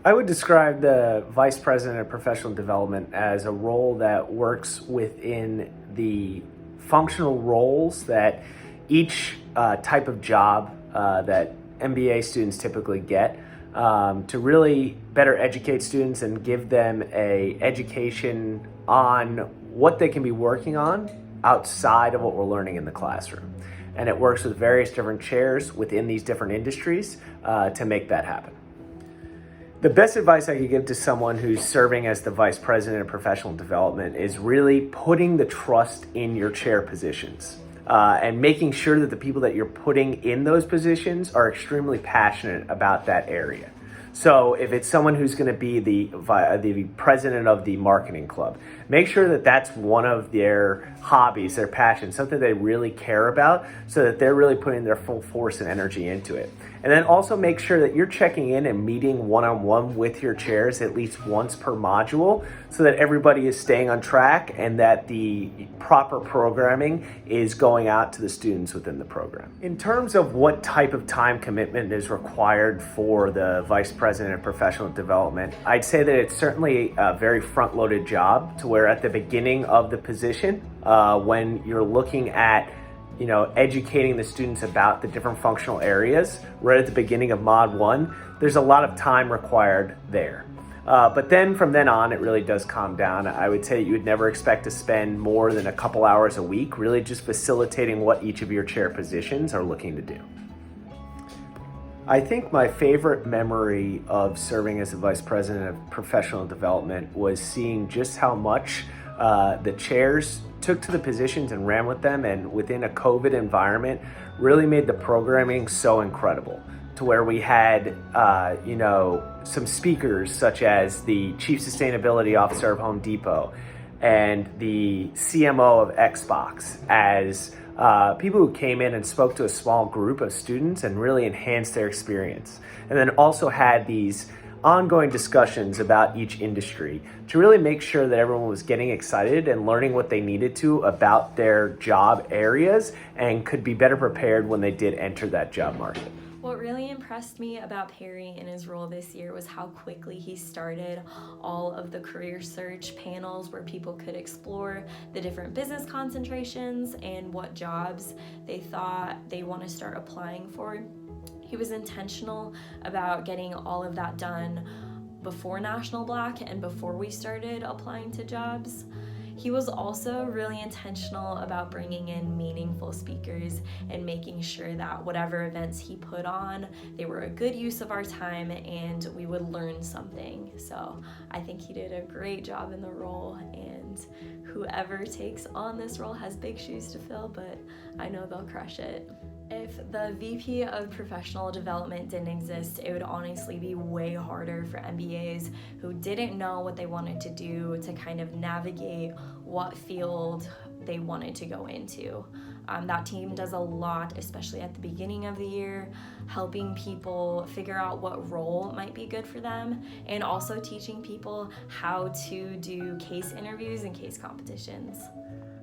I would describe the Vice President of Professional Development as a role that works within the functional roles that each type of job that MBA students typically get to really better educate students and give them a education on what they can be working on outside of what we're learning in the classroom. And it works with various different chairs within these different industries to make that happen. The best advice I could give to someone who's serving as the Vice President of Professional Development is really putting the trust in your chair positions and making sure that the people that you're putting in those positions are extremely passionate about that area. So if it's someone who's going to be the president of the marketing club, make sure that that's one of their hobbies, their passion, something they really care about, so that they're really putting their full force and energy into it. And then also make sure that you're checking in and meeting one-on-one with your chairs at least once per module, so that everybody is staying on track and that the proper programming is going out to the students within the program. In terms of what type of time commitment is required for the Vice President of Professional Development, I'd say that it's certainly a very front-loaded job, to where at the beginning of the position, when you're looking at educating the students about the different functional areas right at the beginning of Mod 1, there's a lot of time required there. But then from then on, it really does calm down. I would say you would never expect to spend more than a couple hours a week really just facilitating what each of your chair positions are looking to do. I think my favorite memory of serving as the Vice President of Professional Development was seeing just how much the chairs took to the positions and ran with them, and within a COVID environment really made the programming so incredible, to where we had some speakers such as the Chief Sustainability Officer of Home Depot and the CMO of Xbox as people who came in and spoke to a small group of students and really enhanced their experience. And then also had these ongoing discussions about each industry to really make sure that everyone was getting excited and learning what they needed to about their job areas and could be better prepared when they did enter that job market. What really impressed me about Perry in his role this year was how quickly he started all of the career search panels where people could explore the different business concentrations and what jobs they thought they want to start applying for. He was intentional about getting all of that done before National Black and before we started applying to jobs. He was also really intentional about bringing in meaningful speakers and making sure that whatever events he put on, they were a good use of our time and we would learn something. So I think he did a great job in the role, and whoever takes on this role has big shoes to fill, but I know they'll crush it. If the VP of Professional Development didn't exist, it would honestly be way harder for MBAs who didn't know what they wanted to do to kind of navigate what field they wanted to go into. That team does a lot, especially at the beginning of the year, helping people figure out what role might be good for them, and also teaching people how to do case interviews and case competitions.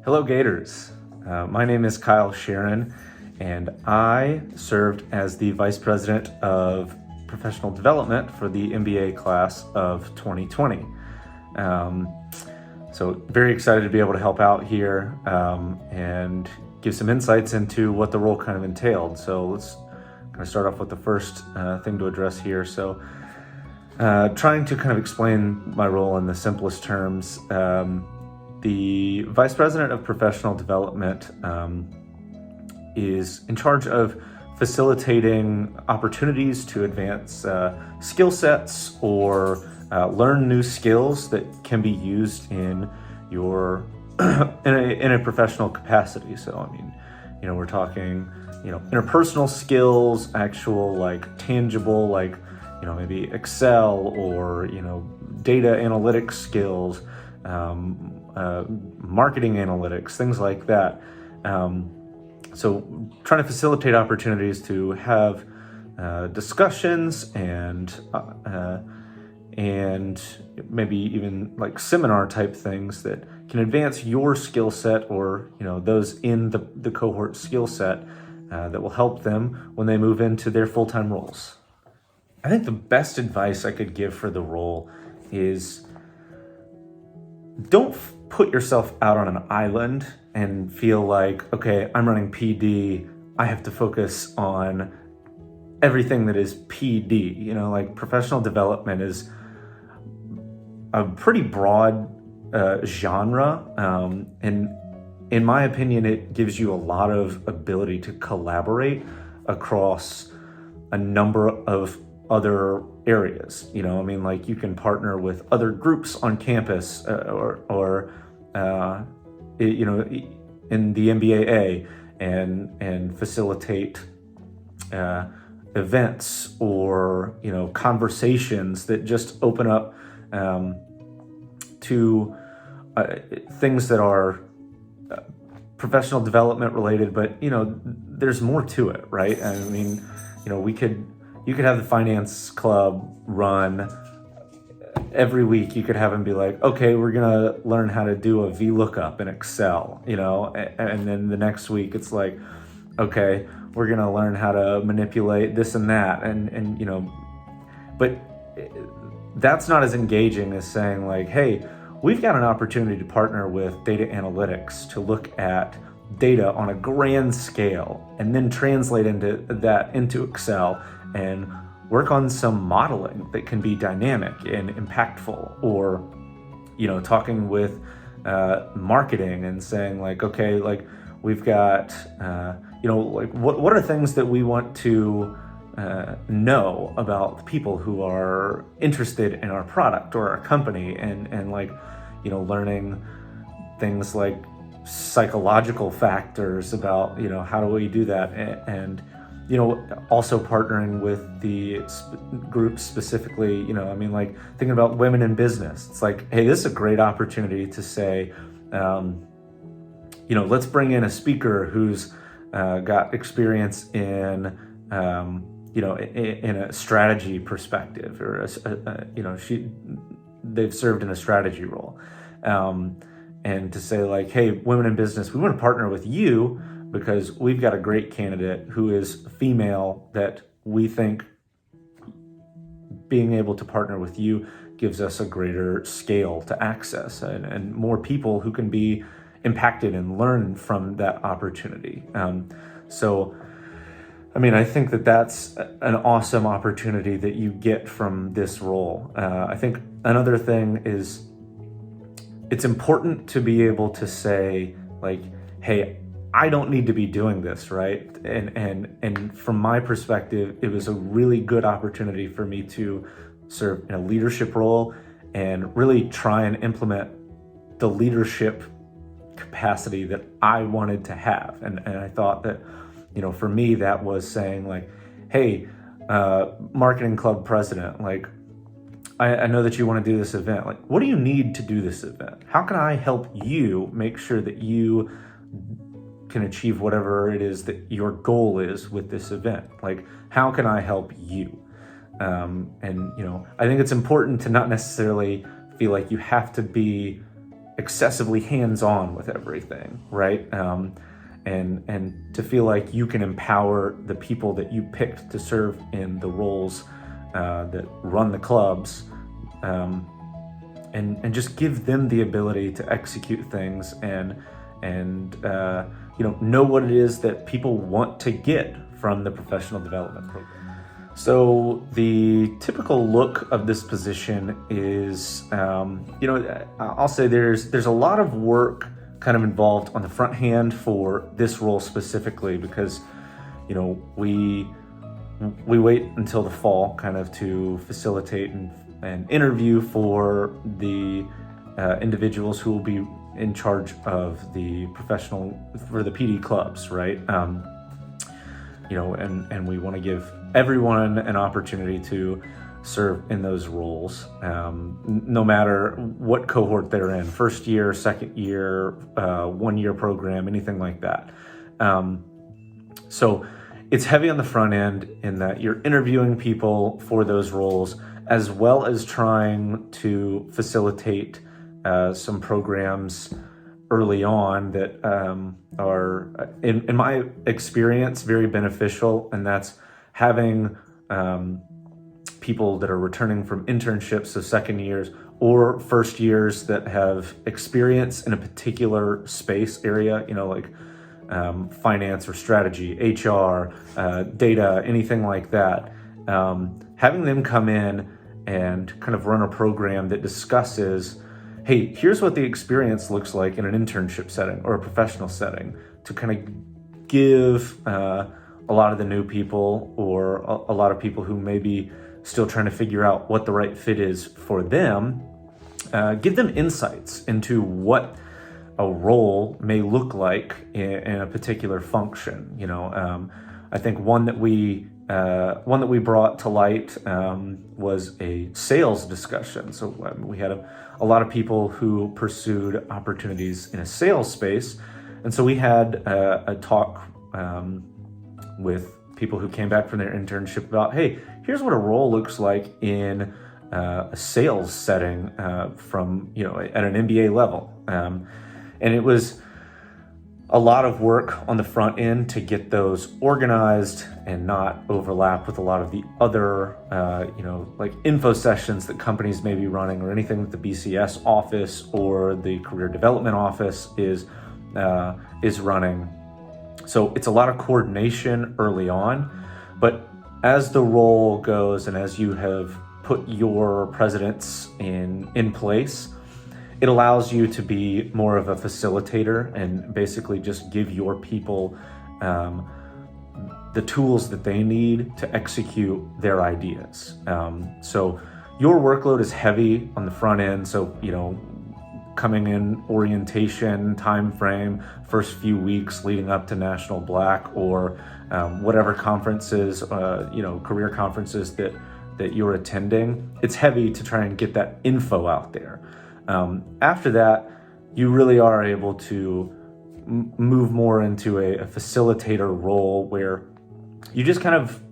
Hello, Gators. My name is Kyle Sharon, and I served as the Vice President of Professional Development for the MBA class of 2020. So very excited to be able to help out here and give some insights into what the role kind of entailed. So let's kind of start off with the first thing to address here. So trying to kind of explain my role in the simplest terms, the Vice President of Professional Development is in charge of facilitating opportunities to advance skill sets or learn new skills that can be used in your in a professional capacity. So I mean, we're talking interpersonal skills, actual like tangible, like maybe Excel or data analytics skills, marketing analytics, things like that. So trying to facilitate opportunities to have discussions and maybe even like seminar type things that can advance your skill set or those in the cohort skill set that will help them when they move into their full-time roles. I think the best advice I could give for the role is don't put yourself out on an island and feel like, okay, I'm running PD, I have to focus on everything that is PD. You know, like professional development is a pretty broad genre, and in my opinion, it gives you a lot of ability to collaborate across a number of other areas. You know, I mean, like you can partner with other groups on campus, or you know, in the MBAA, and facilitate events or, you know, conversations that just open up to things that are professional development related, but, you know, there's more to it, right? I mean, you know, you could have the finance club run every week. You could have them be like, okay, we're gonna learn how to do a VLOOKUP in Excel, you know, and then the next week it's like, okay, we're gonna learn how to manipulate this and that, and you know, but that's not as engaging as saying like, hey, we've got an opportunity to partner with data analytics to look at data on a grand scale and then translate that into Excel and work on some modeling that can be dynamic and impactful. Or, you know, talking with marketing and saying like, okay, like we've got, you know, like what are things that we want to know about the people who are interested in our product or our company, and like, you know, learning things like psychological factors about, you know, how do we do that, and you know, also partnering with the groups specifically, you know, I mean, like thinking about women in business. It's like, hey, this is a great opportunity to say, you know, let's bring in a speaker who's got experience in, you know, in a strategy perspective, or you know, they've served in a strategy role, and to say like, hey, women in business, we want to partner with you because we've got a great candidate who is female that we think being able to partner with you gives us a greater scale to access, and more people who can be impacted and learn from that opportunity. So, I mean, I think that that's an awesome opportunity that you get from this role. I think another thing is it's important to be able to say like, hey, I don't need to be doing this, right? And from my perspective, it was a really good opportunity for me to serve in a leadership role and really try and implement the leadership capacity that I wanted to have. And I thought that, you know, for me, that was saying like, hey, marketing club president, like, I know that you want to do this event. Like, what do you need to do this event? How can I help you make sure that you can achieve whatever it is that your goal is with this event? Like, how can I help you? And, you know, I think it's important to not necessarily feel like you have to be excessively hands-on with everything, right? And to feel like you can empower the people that you picked to serve in the roles that run the clubs, and just give them the ability to execute things and you know what it is that people want to get from the professional development program. So the typical look of this position is, you know, I'll say there's a lot of work kind of involved on the front hand for this role specifically, because, you know, we wait until the fall kind of to facilitate and interview for the individuals who will be in charge of the for the PD clubs, right? You know, and we want to give everyone an opportunity to serve in those roles, no matter what cohort they're in, first year, second year, 1 year program, anything like that. So it's heavy on the front end in that you're interviewing people for those roles, as well as trying to facilitate some programs early on that are, in my experience, very beneficial, and that's having people that are returning from internships, so second years, or first years that have experience in a particular space area, like finance or strategy, HR, data, anything like that. Having them come in and kind of run a program that discusses, hey, here's what the experience looks like in an internship setting or a professional setting, to kind of give a lot of the new people, or a lot of people who may be still trying to figure out what the right fit is for them, give them insights into what a role may look like in a particular function. I think one that we brought to light was a sales discussion. So we had a lot of people who pursued opportunities in a sales space, and so we had a talk with people who came back from their internship about, hey, here's what a role looks like in a sales setting from at an MBA level, and it was a lot of work on the front end to get those organized and not overlap with a lot of the other like info sessions that companies may be running, or anything that the BCS office or the career development office is running. So it's a lot of coordination early on, but as the role goes and as you have put your presidents in place, it allows you to be more of a facilitator and basically just give your people the tools that they need to execute their ideas. So your workload is heavy on the front end. So, coming in, orientation, time frame, first few weeks leading up to National Black, or whatever conferences, career conferences that you're attending, it's heavy to try and get that info out there. After that, you really are able to move more into a facilitator role, where you just kind of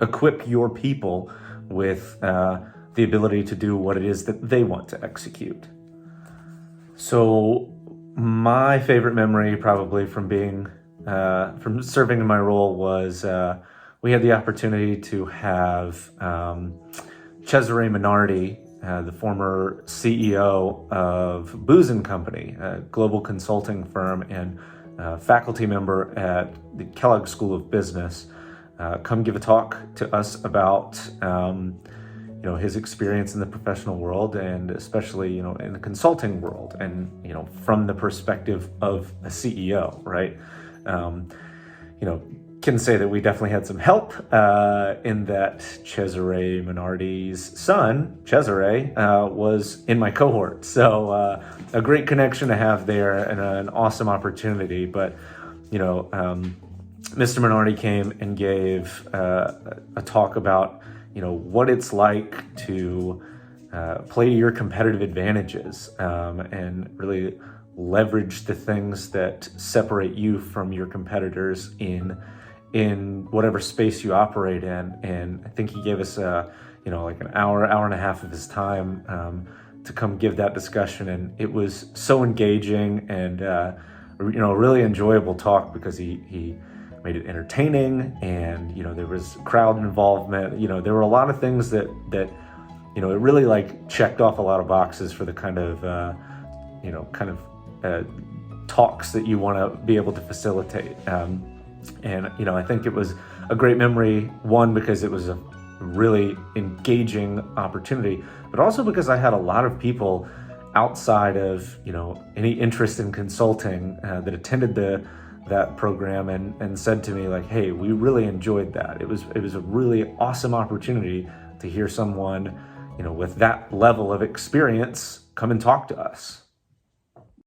equip your people with the ability to do what it is that they want to execute. So my favorite memory, probably from serving in my role, was we had the opportunity to have Cesare Minardi, the former CEO of Booz & Company, a global consulting firm and faculty member at the Kellogg School of Business, come give a talk to us about his experience in the professional world, and especially in the consulting world, and from the perspective of a CEO, right? Can say that we definitely had some help in that Cesare Minardi's son, Cesare, was in my cohort. So a great connection to have there, and an awesome opportunity. But, Mr. Minardi came and gave a talk about, what it's like to play to your competitive advantages, and really leverage the things that separate you from your competitors in whatever space you operate in. And I think he gave us like an hour and a half of his time to come give that discussion, and it was so engaging and a really enjoyable talk, because he made it entertaining, and there was crowd involvement. There were a lot of things that it really like checked off a lot of boxes for the kind of talks that you want to be able to facilitate. And I think it was a great memory, one, because it was a really engaging opportunity, but also because I had a lot of people outside of any interest in consulting that attended that program and said to me, like, hey, we really enjoyed that. It was a really awesome opportunity to hear someone with that level of experience come and talk to us.